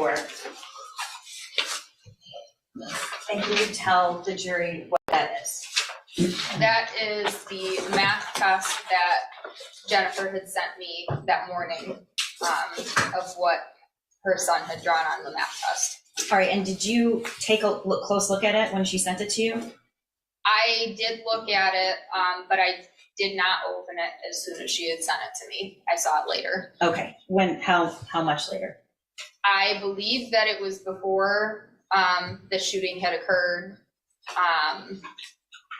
for. And can you tell the jury what that is? That is the math test that Jennifer had sent me that morning, of what her son had drawn on the math test. All right, and did you take a close look at it when she sent it to you? I did look at it, but I did not open it as soon as she had sent it to me. I saw it later. Okay, how much later? I believe that it was before the shooting had occurred,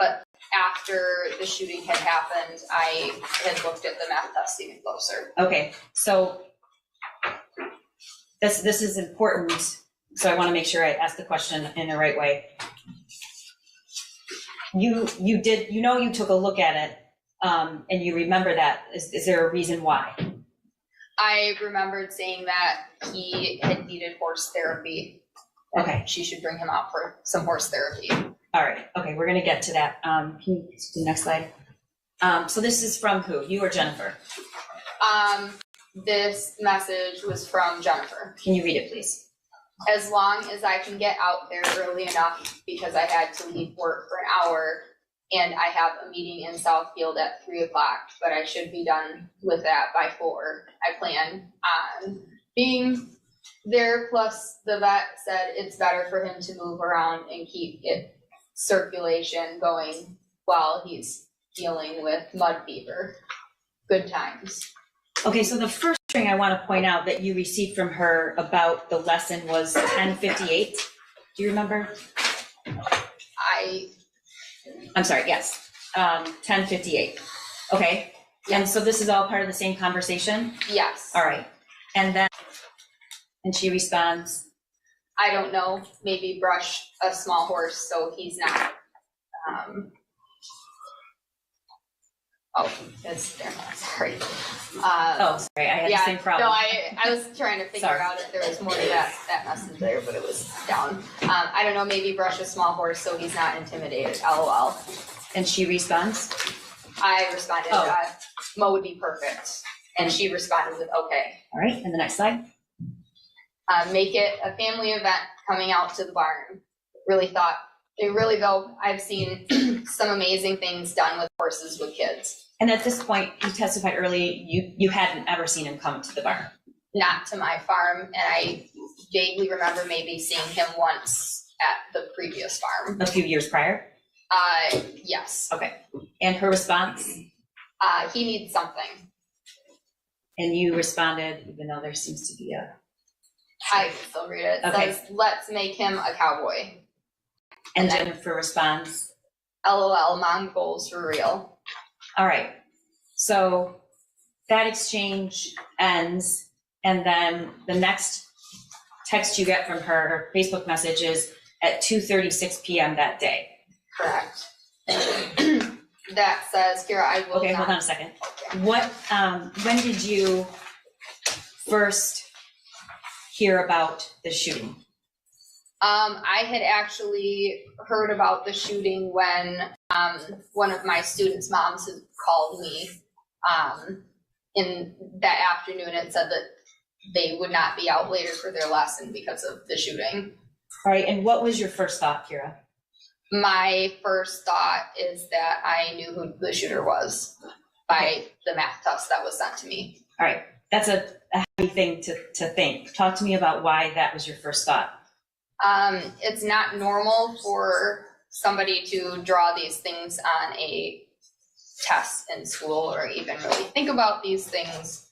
but after the shooting had happened, I had looked at the math test even closer. Okay, so this is important, so I want to make sure I ask the question in the right way. You took a look at it, and you remember that. Is there a reason why? I remembered saying that he had needed horse therapy. Okay. She should bring him out for some horse therapy. All right. Okay, we're going to get to that. Can you do the next slide? So this is from who? You or Jennifer? This message was from Jennifer. Can you read it, please? As long as I can get out there early enough, because I had to leave work for an hour and I have a meeting in Southfield at 3 o'clock, but I should be done with that by 4. I plan on being there, plus the vet said it's better for him to move around and keep it circulation going while he's dealing with mud fever. Good times. Okay, so the first thing I want to point out that you received from her about the lesson was 10:58. Do you remember? I'm sorry, yes, 10:58. Okay, and so this is all part of the same conversation? Yes. All right, and she responds? I don't know, maybe brush a small horse so he's not, it's there, sorry. Sorry, I had the same problem. No, I was trying to figure out if there was more to that message there, but it was down. I don't know, maybe brush a small horse so he's not intimidated, LOL. And she responds? I responded, Mo would be perfect. And she responded with, okay. All right, and the next slide. Make it a family event coming out to the barn. Really though, I've seen some amazing things done with horses with kids. And at this point, you testified early, you hadn't ever seen him come to the barn? Not to my farm, and I vaguely remember maybe seeing him once at the previous farm. A few years prior? Yes. Okay. And her response? He needs something. And you responded, even though there seems to be a... I can still read it. It says, let's make him a cowboy. And Jennifer responds? LOL, mom goals for real. All right. So that exchange ends, and then the next text you get from her Facebook message is at 2:36 p.m. that day. Correct. That says, Kira, I will Okay, not. hold on a second. Okay. When did you first hear about the shooting? I had actually heard about the shooting when one of my students' moms had called me in that afternoon and said that they would not be out later for their lesson because of the shooting. All right, and what was your first thought, Kira? My first thought is that I knew who the shooter was by the math test that was sent to me. All right, that's a heavy thing to think. Talk to me about why that was your first thought. It's not normal for somebody to draw these things on a test in school or even really think about these things,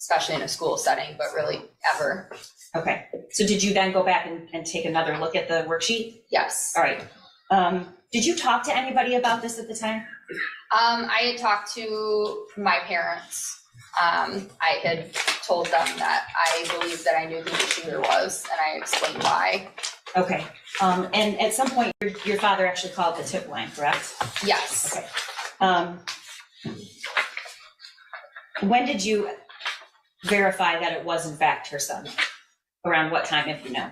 especially in a school setting, but really ever. Okay, so did you then go back and take another look at the worksheet? Yes. All right. Did you talk to anybody about this at the time? I had talked to my parents. I had told them that I believed that I knew who the shooter was, and I explained why. Okay. And at some point, your father actually called the tip line, correct? Yes. Okay. When did you verify that it was in fact her son? Around what time, if you know?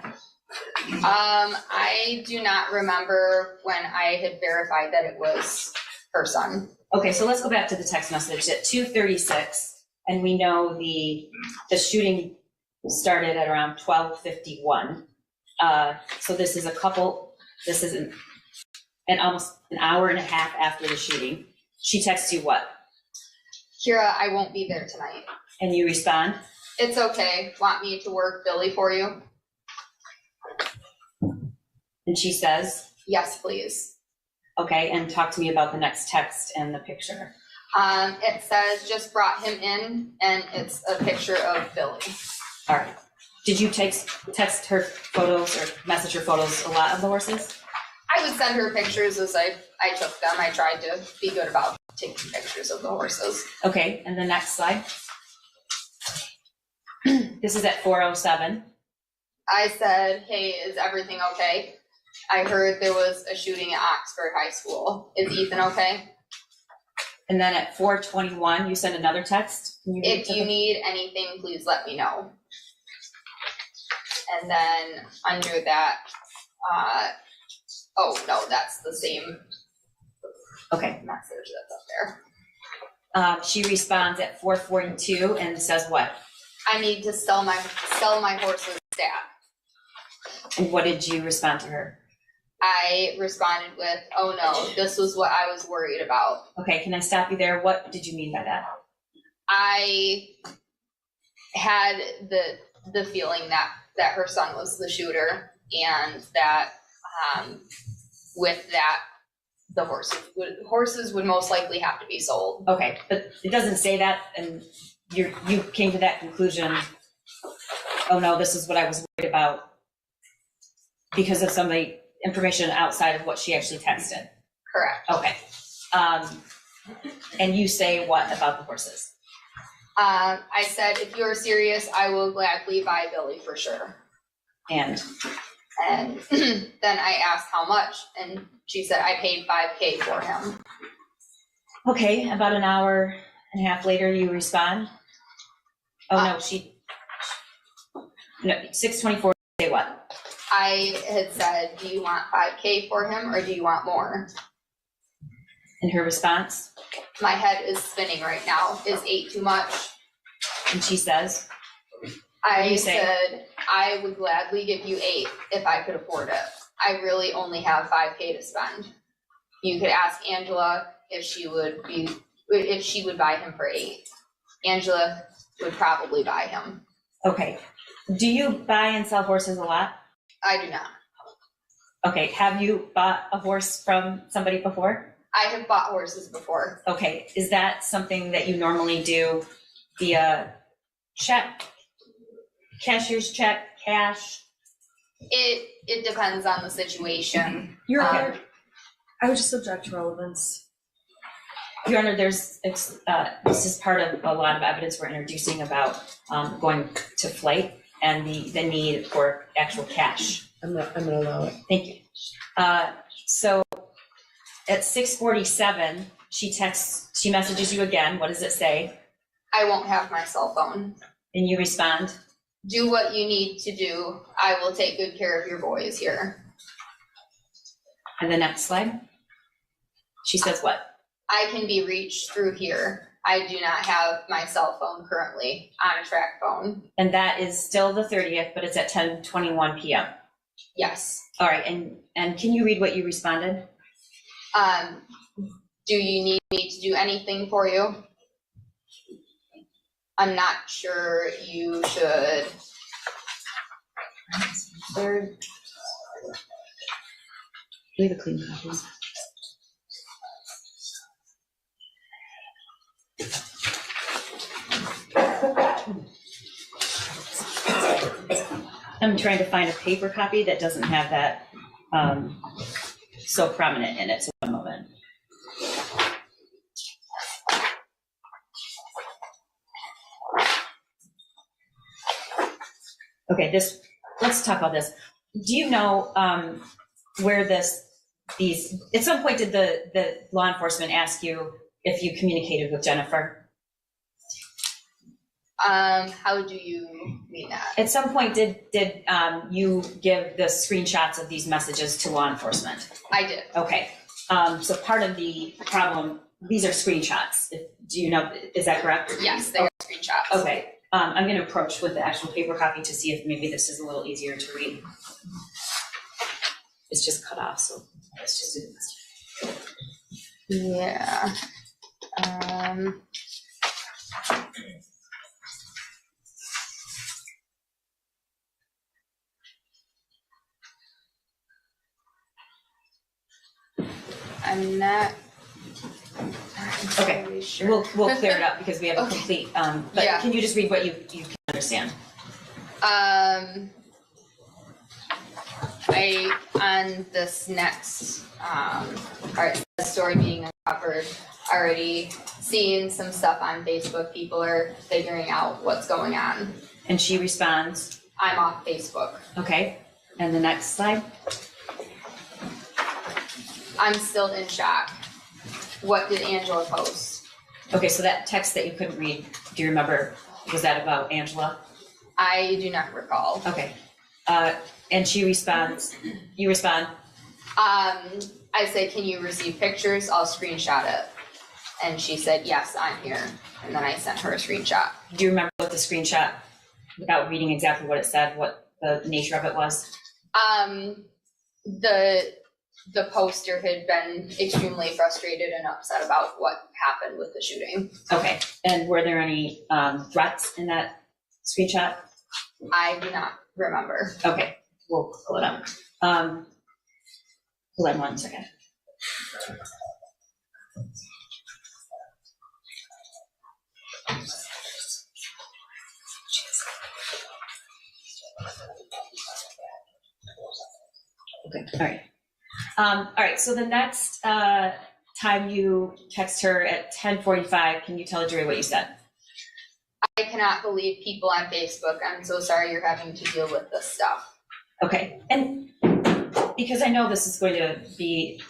I do not remember when I had verified that it was her son. Okay, so let's go back to the text message at 2:36, and we know the shooting started at around 12:51. So this is almost an hour and a half after the shooting. She texts you what? Kira, I won't be there tonight. And you respond? It's okay. Want me to work Billy for you? And she says? Yes, please. Okay, and talk to me about the next text and the picture. It says just brought him in, and it's a picture of Billy. All right. Did you text her photos or message her photos a lot of the horses? I would send her pictures as I took them. I tried to be good about taking pictures of the horses. Okay, and the next slide. This is at 4:07. I said, hey, is everything okay? I heard there was a shooting at Oxford High School. Is Ethan okay? And then at 4:21, you send another text? If you need anything, please let me know. And then under that, oh no, that's the same Okay. message that's up there. She responds at 4:42 and says what? I need to sell my horse's stat. And what did you respond to her? I responded with, oh no, this was what I was worried about. Okay, can I stop you there? What did you mean by that? I had the feeling that her son was the shooter, and that with that, the horses would most likely have to be sold. Okay, but it doesn't say that, and you came to that conclusion, oh no, this is what I was worried about, because of some of the information outside of what she actually texted. Correct. Okay. And you say what about the horses? I said, if you're serious, I will gladly buy Billy for sure. And then I asked how much, and she said, I paid $5,000 for him. okay, about an hour and a half later, you respond? Oh, no, 6:24, say what? I had said, do you want $5,000 for him, or do you want more? And her response? My head is spinning right now. Is 8 too much? And she says? I you say? said, I would gladly give you 8 if I could afford it. I really only have $5,000 to spend. You could ask Angela if she would buy him for 8. Angela would probably buy him. Okay. Do you buy and sell horses a lot? I do not. Okay, have you bought a horse from somebody before? I have bought horses before. Okay, is that something that you normally do via check, cashier's check, cash? It depends on the situation. Your Honor, I would just object to relevance. Your Honor, this is part of a lot of evidence we're introducing about going to flight and the need for actual cash. I'm gonna allow it. Thank you. So at 6:47, she messages you again. What does it say? I won't have my cell phone. And you respond? Do what you need to do. I will take good care of your boys here. And the next slide. She says what? I can be reached through here. I do not have my cell phone currently on a track phone. And that is still the 30th, but it's at 10:21 p.m. Yes. All right, and can you read what you responded? Do you need me to do anything for you? I'm not sure you should. Leave a clean copy. I'm trying to find a paper copy that doesn't have that so prominent in it. So one moment. Okay, let's talk about this. Do you know where these, at some point did the law enforcement ask you if you communicated with Jennifer? How do you mean that? At some point, did you give the screenshots of these messages to law enforcement? I did. Okay, so part of the problem, these are screenshots. Do you know, is that correct? Yes, they are screenshots. Okay, I'm gonna approach with the actual paper copy to see if maybe this is a little easier to read. It's just cut off, so let's just do this. Yeah. I'm not Okay, entirely sure. we'll clear it up because we have a Okay. complete, but Yeah. can you just read what you can understand? On this next, part, the story being uncovered, already seeing some stuff on Facebook, people are figuring out what's going on. And she responds, I'm off Facebook. okay, and the next slide? I'm still in shock. What did Angela post? Okay, so that text that you couldn't read, do you remember, was that about Angela? I do not recall. Okay, and she responds, you respond, I said, can you receive pictures? I'll screenshot it. And she said, yes, I'm here. And then I sent her a screenshot. do you remember what the screenshot, without reading exactly what it said, what the nature of it was? The poster had been extremely frustrated and upset about what happened with the shooting. Okay, and were there any threats in that screenshot? I do not remember. Okay, we'll pull it up. Hold on 1 second. Okay, all right. All right, so the next time you text her at 10:45, can you tell the jury what you said? I cannot believe people on Facebook. I'm so sorry you're having to deal with this stuff. Okay, and because I know this is going to be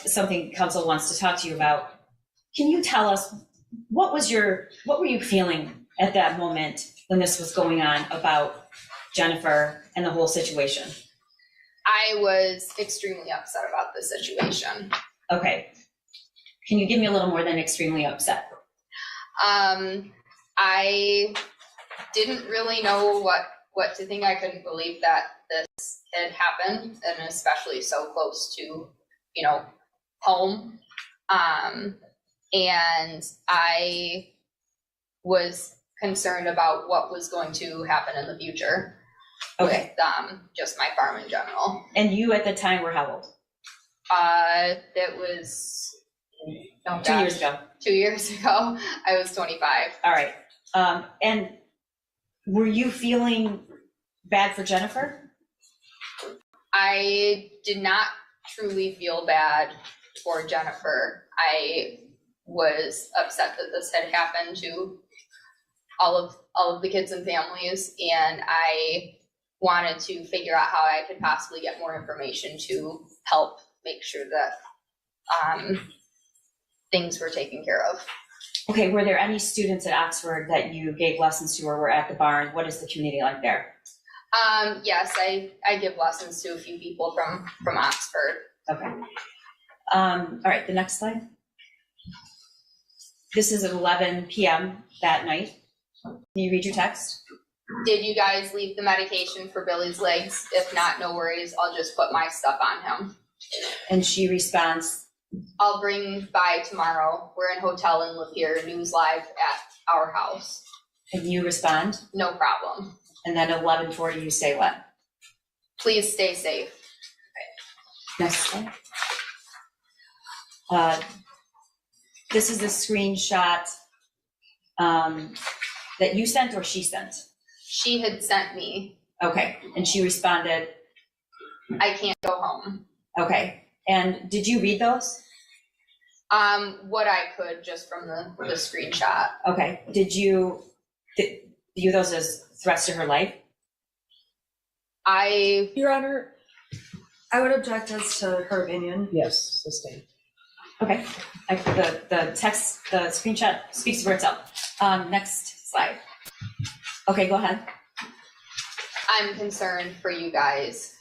something council wants to talk to you about, can you tell us what were you feeling at that moment when this was going on about Jennifer and the whole situation? I was extremely upset about the situation. Okay, can you give me a little more than extremely upset? I didn't really know what to think. I couldn't believe that this had happened, and especially so close to, home. And I was concerned about what was going to happen in the future Okay, with just my farm in general. and you at the time were how old? That was 2 years ago. 2 years ago. I was 25. All right, and were you feeling bad for Jennifer? I did not truly feel bad for Jennifer. I was upset that this had happened to all of the kids and families, and I wanted to figure out how I could possibly get more information to help make sure that things were taken care of. Okay, were there any students at Oxford that you gave lessons to or were at the barn? What is the community like there? Yes, I give lessons to a few people from Oxford. Okay. All right, the next slide. This is at 11 p.m. that night. Can you read your text? Did you guys leave the medication for Billy's legs? If not, no worries. I'll just put my stuff on him. And she responds, I'll bring by tomorrow. We're in hotel in Lapeer, news live at our house. and you respond, No problem. and then at 11:40 you say what? Please stay safe. Next slide. This is a screenshot that you sent or she sent? She had sent me, Okay, and she responded, I can't go home. okay. And did you read those? What I could just from the screenshot. Okay, did you view those as threats to her life? Your Honor, I would object as to her opinion. Yes, sustained. Okay, the text, the screenshot speaks for itself. Next slide. Okay, go ahead. I'm concerned for you guys.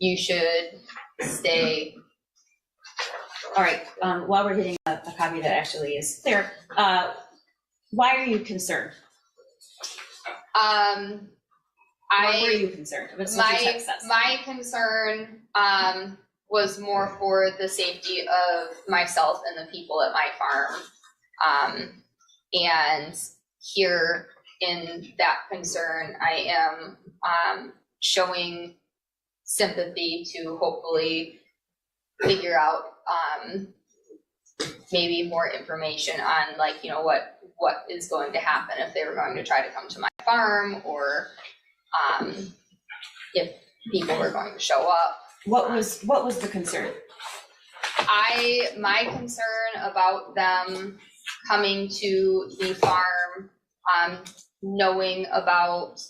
You should stay. All right, while we're getting a copy that actually is clear, why are you concerned? Why were you concerned? What's what your text says? My concern, was more for the safety of myself and the people at my farm. And here in that concern, I am, showing sympathy to hopefully figure out, maybe more information on, like, you know, what is going to happen if they were going to try to come to my farm, or if people were going to show up. What was the concern? My concern about them coming to the farm, knowing about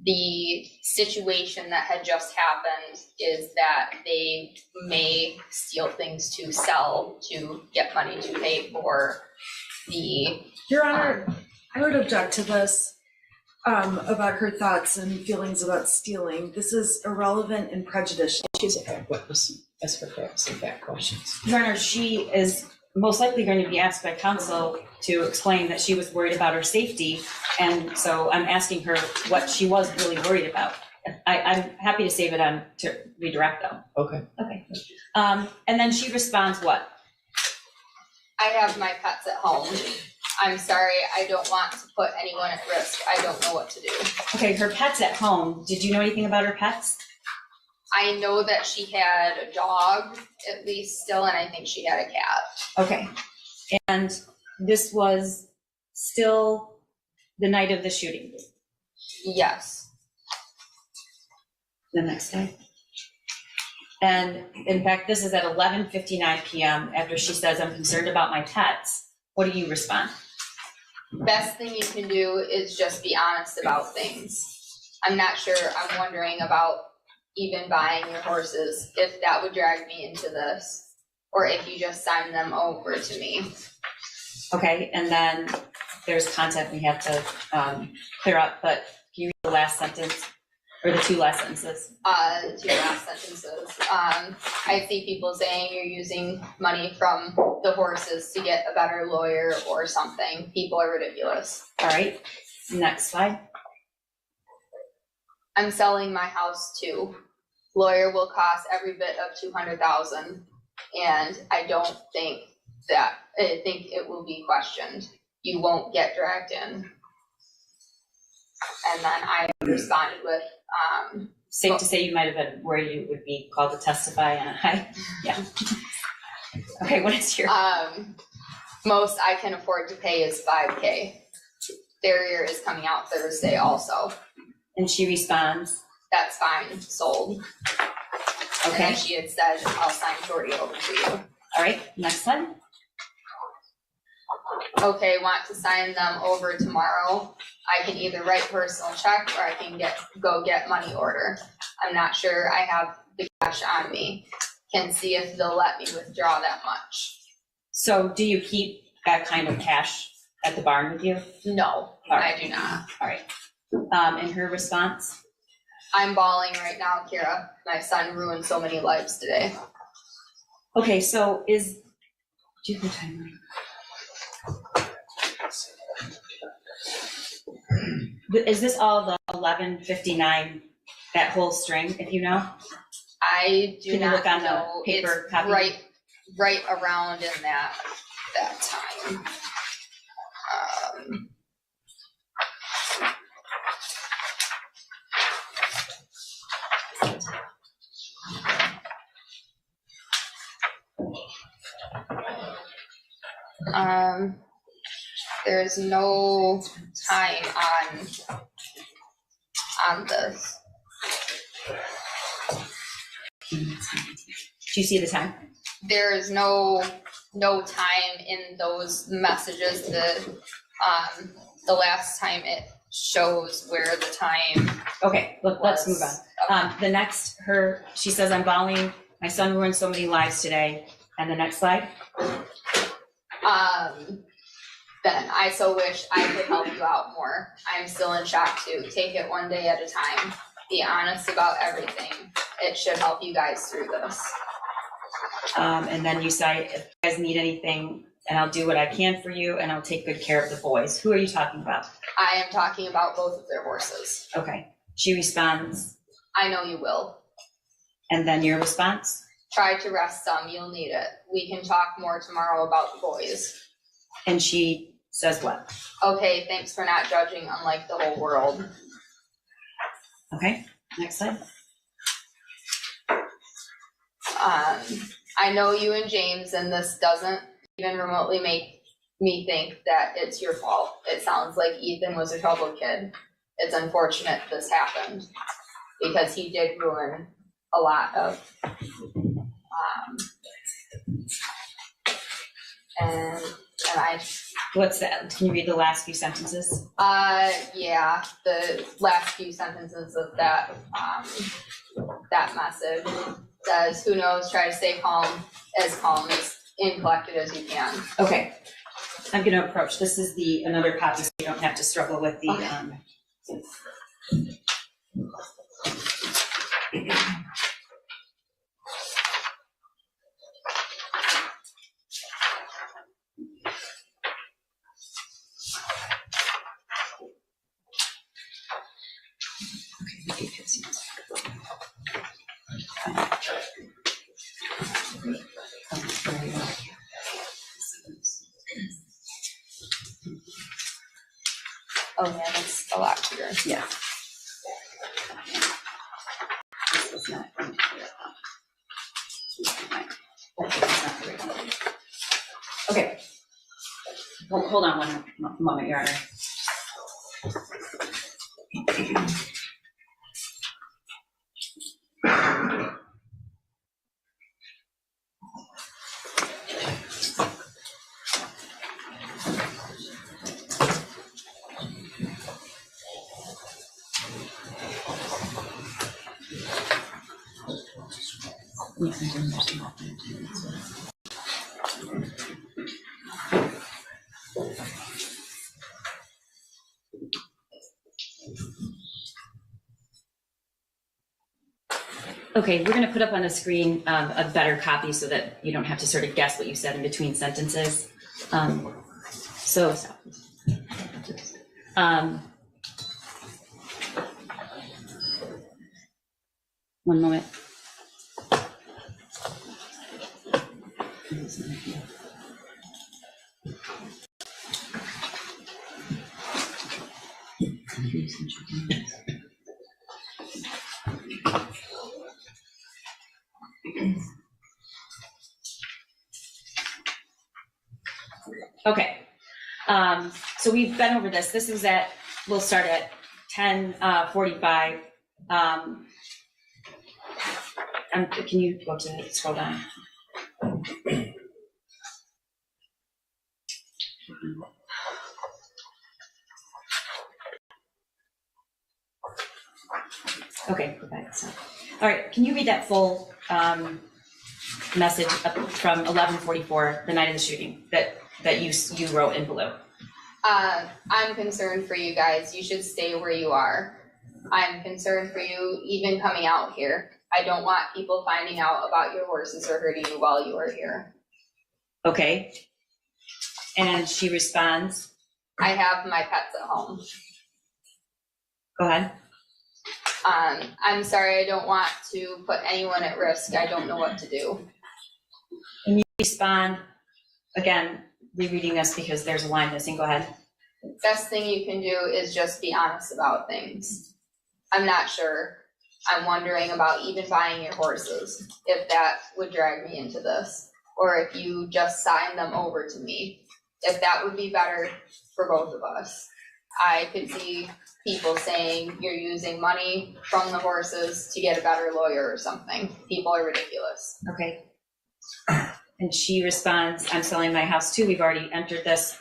the situation that had just happened, is that they may steal things to sell to get money to pay for the. Your Honor, I would object to this, about her thoughts and feelings about stealing. This is irrelevant and prejudicial. She's a fact witness. Ask her facts and fact questions. Your Honor, she is most likely going to be asked by counsel to explain that she was worried about her safety, and so I'm asking her what she was really worried about. I'm happy to save it on to redirect though. Okay. Okay. And then she responds what? I have my pets at home. I'm sorry, I don't want to put anyone at risk. I don't know what to do. Okay, her pet's at home. Did you know anything about her pets? I know that she had a dog, at least still, and I think she had a cat. Okay. And this was still the night of the shooting? Yes. The next day? And in fact, this is at 11:59 p.m. after she says, I'm concerned about my pets. What do you respond? Best thing you can do is just be honest about things. I'm not sure, I'm wondering about even buying your horses, if that would drag me into this, or if you just sign them over to me. Okay, and then there's content we have to clear up, but can you read the last sentence, or the two last sentences? The two last sentences. I see people saying you're using money from the horses to get a better lawyer or something. People are ridiculous. All right, next slide. I'm selling my house too. Lawyer will cost every bit of $200,000, and I don't think that, I think it will be questioned. You won't get dragged in. And then I responded with, Safe to say you might have been where you would be called to testify on a high, yeah. Okay, what is your? Most I can afford to pay is $5K. Barrier is coming out Thursday also. And she responds, That's fine, sold. And okay, then she had said, I'll sign Shorty over to you. all right, next slide. Okay, want to sign them over tomorrow? I can either write personal check or I can go get money order. I'm not sure I have the cash on me. Can see if they'll let me withdraw that much. So do you keep that kind of cash at the barn with you? No, All right. I do not. All right. And her response? I'm bawling right now, Kira. My son ruined so many lives today. Okay, so do you have the timeline? Is this all the 11:59, that whole string, if you know? I do Can you not look on the know. paper It's copy? right around in that time. There's no time on this. Do you see the time? There is no time in those messages. The last time it shows where the time. Okay, let's move was. on. The next, she says, I'm bawling, my son ruined so many lives today. And the next slide? Then I so wish I could help you out more. I'm still in shock too. Take it one day at a time. Be honest about everything. It should help you guys through this. And then you say, if you guys need anything and I'll do what I can for you, and I'll take good care of the boys. Who are you talking about? I am talking about both of their horses. Okay. She responds, I know you will. and then your response? Try to rest some, you'll need it. We can talk more tomorrow about the boys. And she says what? Okay, thanks for not judging unlike the whole world. Okay, next slide. I know you and James, and this doesn't even remotely make me think that it's your fault. It sounds like Ethan was a troubled kid. It's unfortunate this happened because he did ruin a lot of, and I, What's that? Can you read the last few sentences? yeah, the last few sentences of that, that message says, who knows, try to stay calm and collected as you can. Okay, I'm gonna approach, this is the, another copy, so you don't have to struggle with the, Oh yeah, that's a lot clearer. yeah. It's not going to clear up. Okay. Well, hold on one moment, Your Honor. Okay, we're gonna put up on the screen a better copy so that you don't have to sort of guess what you said in between sentences. One moment. Okay, so we've been over this. This is at, we'll start at 10:45. Can you go to, scroll down? Okay, go back. So, all right, can you read that full message from 11:44, the night of the shooting, that you wrote in blue? I'm concerned for you guys. You should stay where you are. I'm concerned for you even coming out here. I don't want people finding out about your horses or hurting you while you are here. Okay. And she responds, I have my pets at home. go ahead. I'm sorry, I don't want to put anyone at risk. I don't know what to do. And you respond, again, rereading this because there's a line missing, go ahead. Best thing you can do is just be honest about things. I'm not sure. I'm wondering about even buying your horses, if that would drag me into this, or if you just sign them over to me, if that would be better for both of us. I could see people saying you're using money from the horses to get a better lawyer or something. People are ridiculous. Okay. And she responds, I'm selling my house too. We've already entered this.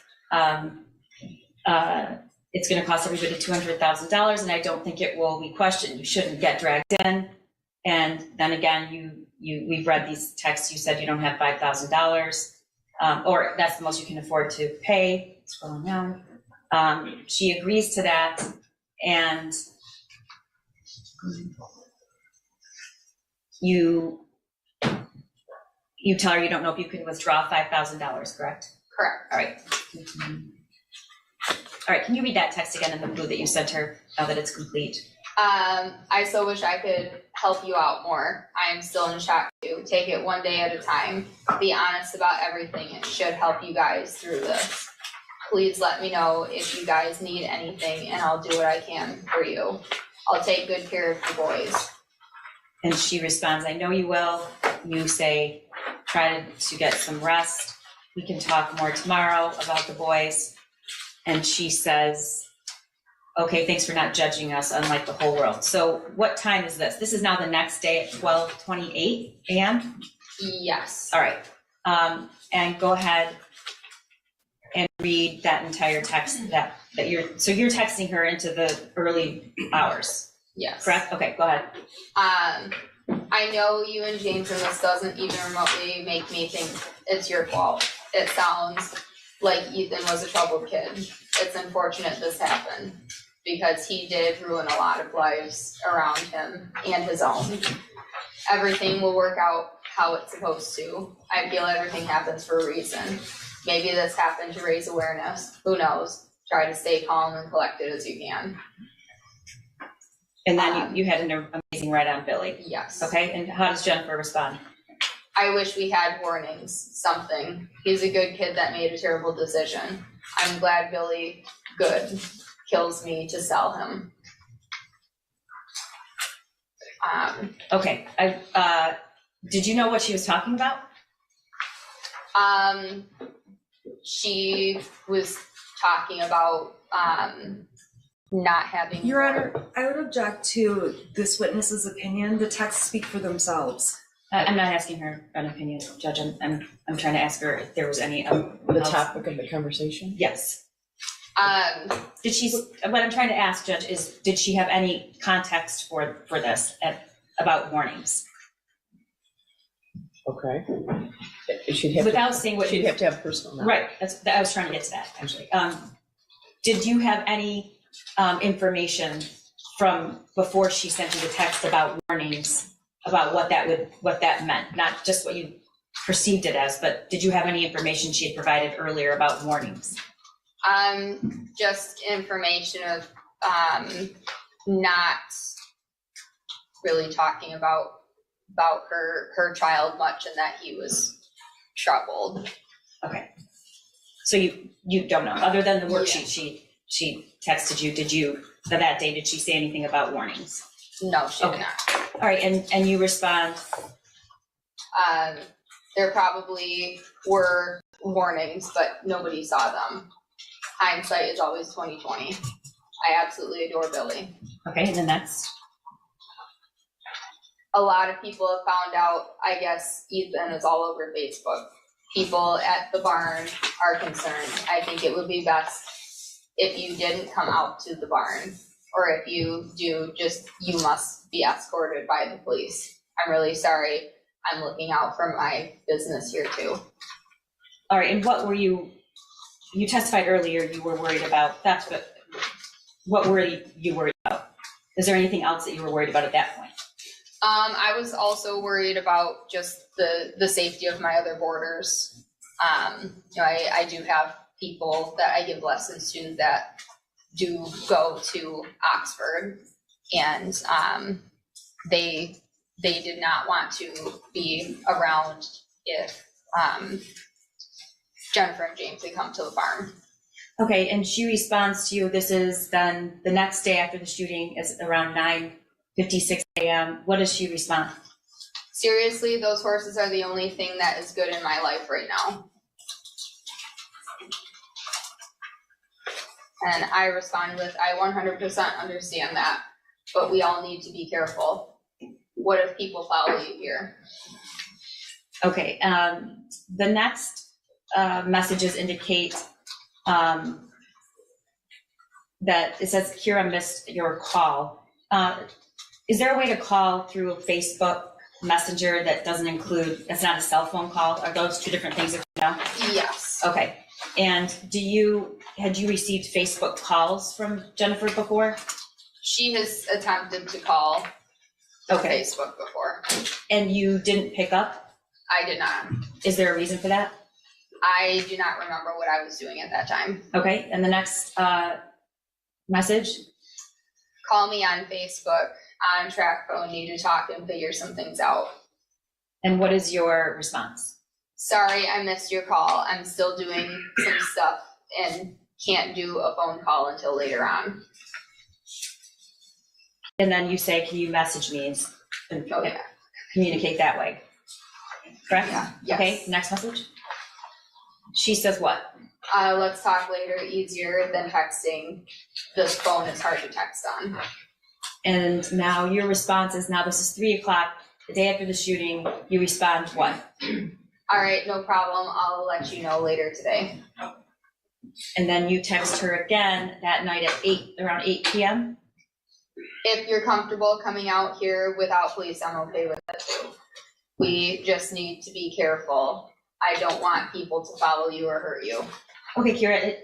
It's going to cost everybody $200,000, and I don't think it will be questioned. You shouldn't get dragged in. And then again, we've read these texts. You said you don't have $5,000, or that's the most you can afford to pay. Scrolling down. She agrees to that, and you tell her you don't know if you can withdraw $5,000, correct? Correct. All right. All right, can you read that text again in the blue that you sent her, now that it's complete? I so wish I could help you out more. I am still in shock too. Take it one day at a time. Be honest about everything. It should help you guys through this. Please let me know if you guys need anything and I'll do what I can for you. I'll take good care of the boys. And she responds, I know you will. You say, try to get some rest. We can talk more tomorrow about the boys. And she says, okay, thanks for not judging us, unlike the whole world. So what time is this? This is now the next day at 12:28 a.m.? Yes. All right. And go ahead and read that entire text that so you're texting her into the early hours, Yes. correct? Okay, go ahead. I know you and James, and this doesn't even remotely make me think it's your fault. It sounds like Ethan was a troubled kid. It's unfortunate this happened because he did ruin a lot of lives around him and his own. Everything will work out how it's supposed to. I feel everything happens for a reason. Maybe this happened to raise awareness. Who knows? Try to stay calm and collected as you can. And then you had an amazing ride on Billy. Yes. Okay, and how does Jennifer respond? I wish we had warnings, something. He's a good kid that made a terrible decision. I'm glad Billy, good, kills me to sell him. Okay, did you know what she was talking about? She was talking about, not having. Your Honor, I would object to this witness's opinion. The texts speak for themselves. I'm not asking her an opinion, Judge. I'm trying to ask her if there was any. The topic of the conversation? Yes. Um, What I'm trying to ask, Judge, is did she have any context for this about warnings? Okay. She'd have Without saying what she'd you. have to have personal knowledge. Right, I was trying to get to that, actually. Did you have any information from before she sent you the text about warnings, about what that meant? Not just what you perceived it as, but did you have any information she had provided earlier about warnings? just information of, not really talking about her child much and that he was troubled. Okay. So you don't know, other than the worksheet Yeah. she texted you, that day, did she say anything about warnings? No, she did Okay. not. All right, and you respond, There probably were warnings, but nobody saw them. Hindsight is always 20/20. I absolutely adore Billy. okay, and then next. A lot of people have found out, I guess Ethan is all over Facebook. People at the barn are concerned. I think it would be best if you didn't come out to the barn, or if you do, you must be escorted by the police. I'm really sorry. I'm looking out for my business here too. All right, and what were you testified earlier you were worried about theft, but what were you worried about? Is there anything else that you were worried about at that point? I was also worried about just the safety of my other boarders. I do have people that I give lessons to that do go to Oxford, and they did not want to be around if Jennifer and James had come to the barn. Okay, and she responds to you, this is then the next day after the shooting is around 9:56 a.m. What does she respond? Seriously, those horses are the only thing that is good in my life right now. And I responded with, I 100% understand that, but we all need to be careful. What if people follow you here? Okay, the next messages indicate that it says, Kira missed your call. Is there a way to call through a Facebook Messenger that doesn't include, that's not a cell phone call? Are those two different things that you know? Yes. Okay, and had you received Facebook calls from Jennifer before? She has attempted to call Okay, Facebook before. and you didn't pick up? I did not. Is there a reason for that? I do not remember what I was doing at that time. Okay, and the next message? Call me on Facebook, on track phone, need to talk and figure some things out. And what is your response? Sorry, I missed your call. I'm still doing some stuff and can't do a phone call until later on. And then you say, can you message me and Oh, yeah. communicate that way? Correct? Yeah, yes. Okay, next message? She says what? Let's talk later, easier than texting. This phone is hard to text on. And now your response is, now this is 3 o'clock, the day after the shooting, you respond what? All right, no problem. I'll let you know later today. And then you text her again that night at around 8 p.m.? If you're comfortable coming out here without police, I'm okay with it too. We just need to be careful. I don't want people to follow you or hurt you. Okay, Kira,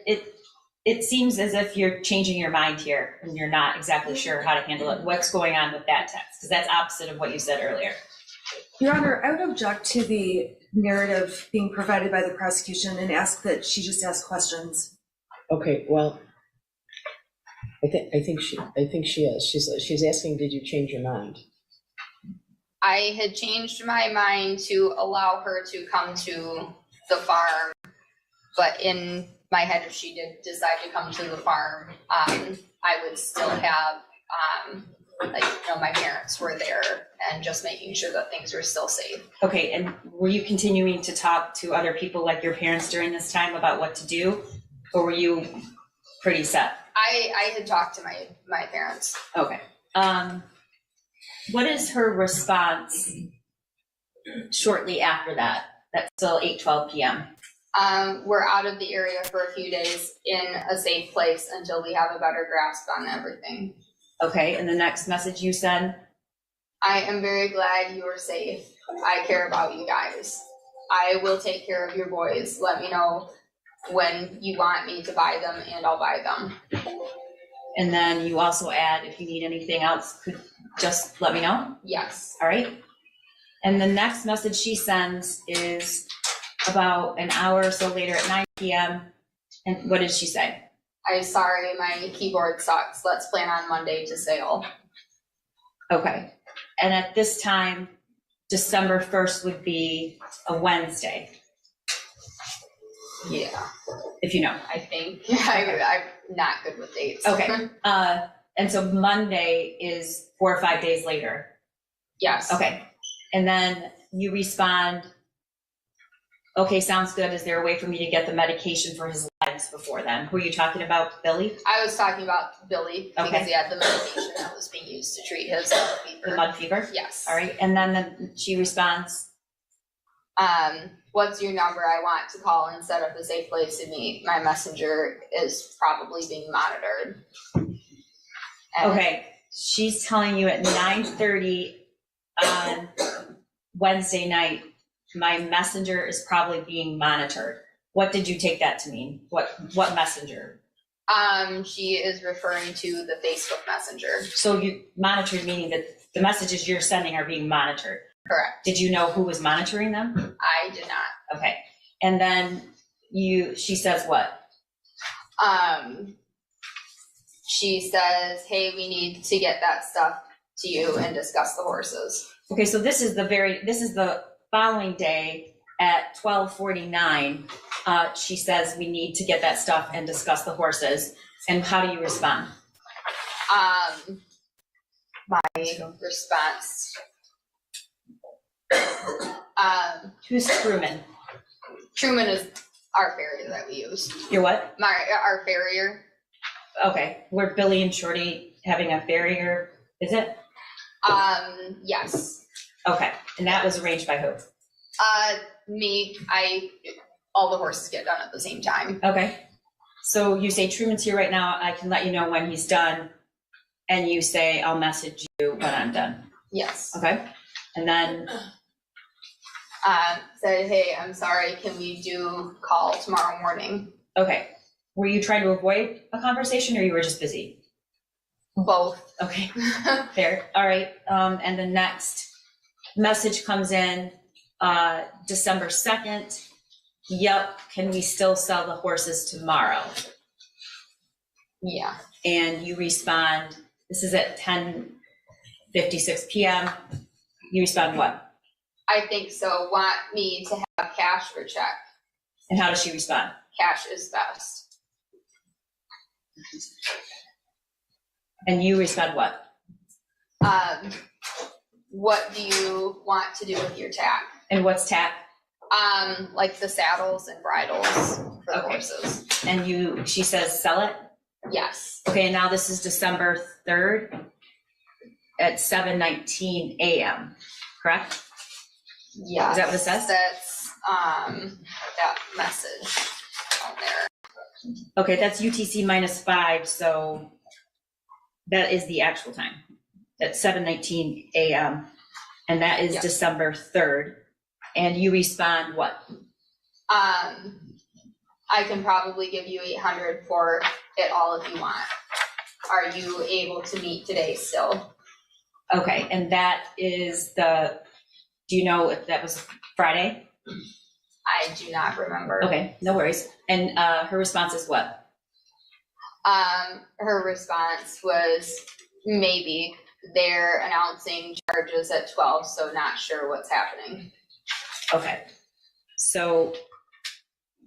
it seems as if you're changing your mind here and you're not exactly sure how to handle it. What's going on with that text? Because that's opposite of what you said earlier. Your Honor, I would object to the narrative being provided by the prosecution and ask that she just ask questions. Okay, well, I think she is. She's asking, did you change your mind? I had changed my mind to allow her to come to the farm, but in my head, if she did decide to come to the farm, I would still have, my parents were there and just making sure that things were still safe. Okay, and were you continuing to talk to other people like your parents during this time about what to do? Or were you pretty set? I had talked to my parents. Okay. What is her response shortly after that? That's still 8:12 p.m. We're out of the area for a few days in a safe place until we have a better grasp on everything. Okay, and the next message you send? I am very glad you are safe. I care about you guys. I will take care of your boys. Let me know when you want me to buy them and I'll buy them. And then you also add, if you need anything else, could just let me know. Yes. All right. And the next message she sends is about an hour or so later at 9 p.m. And what did she say? I'm sorry, my keyboard sucks. Let's plan on Monday to sail. Okay. And at this time, December 1st would be a Wednesday, Yeah, if you know. I think. I'm not good with dates. Okay. And so Monday is 4 or 5 days later. Yes. Okay. And then you respond, okay, sounds good. Is there a way for me to get the medication for his legs before then? Who are you talking about, Billy? I was talking about Billy because Okay. he had the medication that was being used to treat his fever. The mud fever? Yes. All right. And then she responds, What's your number? I want to call and set up a safe place to meet. My messenger is probably being monitored. And okay, she's telling you at 9:30 on Wednesday night, my messenger is probably being monitored. What did you take that to mean? What messenger? She is referring to the Facebook Messenger. So you monitored, meaning that the messages you're sending are being monitored. Correct. Did you know who was monitoring them? I did not. Okay. And then she says what? She says, hey, we need to get that stuff to you and discuss the horses. Okay, so this is the following day at 12:49. She says we need to get that stuff and discuss the horses. And how do you respond? My response. Who's Truman? Truman is our farrier that we use. You're what? Our farrier. Okay, we're Billy and Shorty having a farrier, is it? Yes. Okay, and that was arranged by who? Me. All the horses get done at the same time. Okay, so you say Truman's here right now, I can let you know when he's done, and you say I'll message you when I'm done. Yes. Okay, and then Said, hey, I'm sorry, can we do call tomorrow morning? okay, were you trying to avoid a conversation or you were just busy? Both. Okay, fair. All right. And the next message comes in December 2nd yep, can we still sell the horses tomorrow? Yeah, And you respond, this is at 10:56 PM. You respond what? I think so. Want me to have cash or check? And how does she respond? Cash is best. And you respond what? What do you want to do with your tack? And what's tack? Like the saddles and bridles for the Okay. horses. And she says sell it? Yes, Okay, and now this is December 3rd at 7:19 AM, correct? yes. Is that what it says? That's, that message on there. Okay, that's UTC -5, so that is the actual time. At 7:19 AM, and that is Yeah. December 3rd. And you respond what? I can probably give you 800 for it all if you want. Are you able to meet today still? Okay, and that is do you know if that was Friday? I do not remember. Okay, no worries. And her response is what? Her response was maybe. They're announcing charges at 12, so not sure what's happening. Okay, so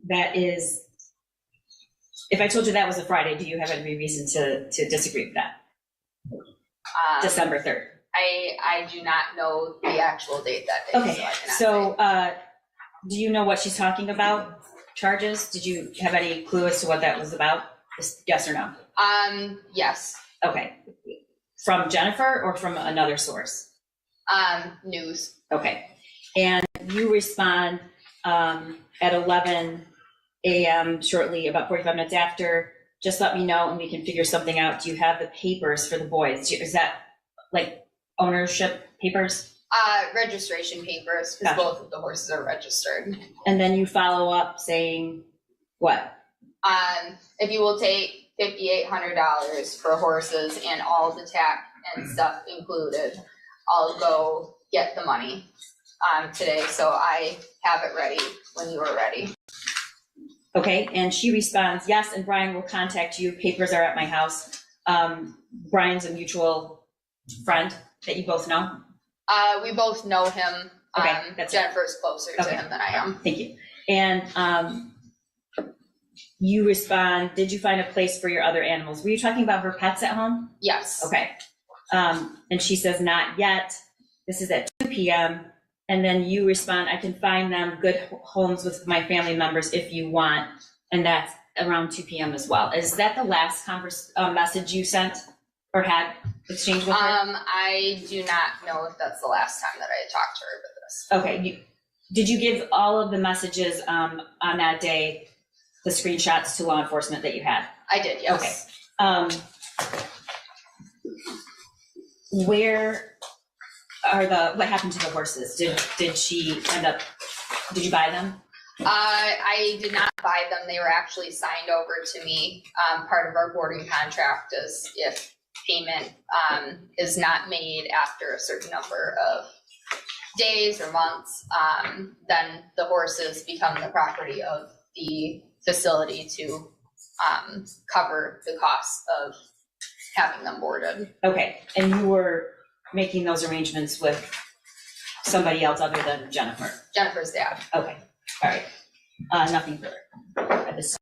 that is, if I told you that was a Friday, do you have any reason to disagree with that? December 3rd. I do not know the actual date that day, Okay, so I cannot so do you know what she's talking about? Charges? Did you have any clue as to what that was about? Yes or no? Yes. Okay. From Jennifer or from another source? News. Okay. And you respond at 11 AM, shortly, about 45 minutes after. Just let me know and we can figure something out. Do you have the papers for the boys? Is that like ownership papers? Registration papers, Gotcha. because both of the horses are registered. And then you follow up saying what? If you will take $5,800 for horses and all the tack and stuff included, I'll go get the money today, so I have it ready when you are ready. Okay, and she responds, yes, and Brian will contact you. Papers are at my house. Brian's a mutual friend that you both know. We both know him. Okay, that's it. Jennifer's closer to Okay. him than I am. Thank you. And you respond, did you find a place for your other animals? Were you talking about her pets at home? Yes. Okay. And she says, not yet. This is at 2 PM. And then you respond, I can find them good homes with my family members if you want. And that's around 2 PM as well. Is that the last message you sent or had exchanged with her? I do not know if that's the last time that I had talked to her about this. Okay. Did you give all of the messages on that day, the screenshots to law enforcement that you had? I did, yes. Okay. Where are what happened to the horses? Did she did you buy them? I did not buy them. They were actually signed over to me. Part of our boarding contract is if payment is not made after a certain number of days or months, then the horses become the property of the facility to cover the costs of having them boarded. Okay, and you were making those arrangements with somebody else other than Jennifer? Jennifer's dad. Okay, all right. Nothing further at this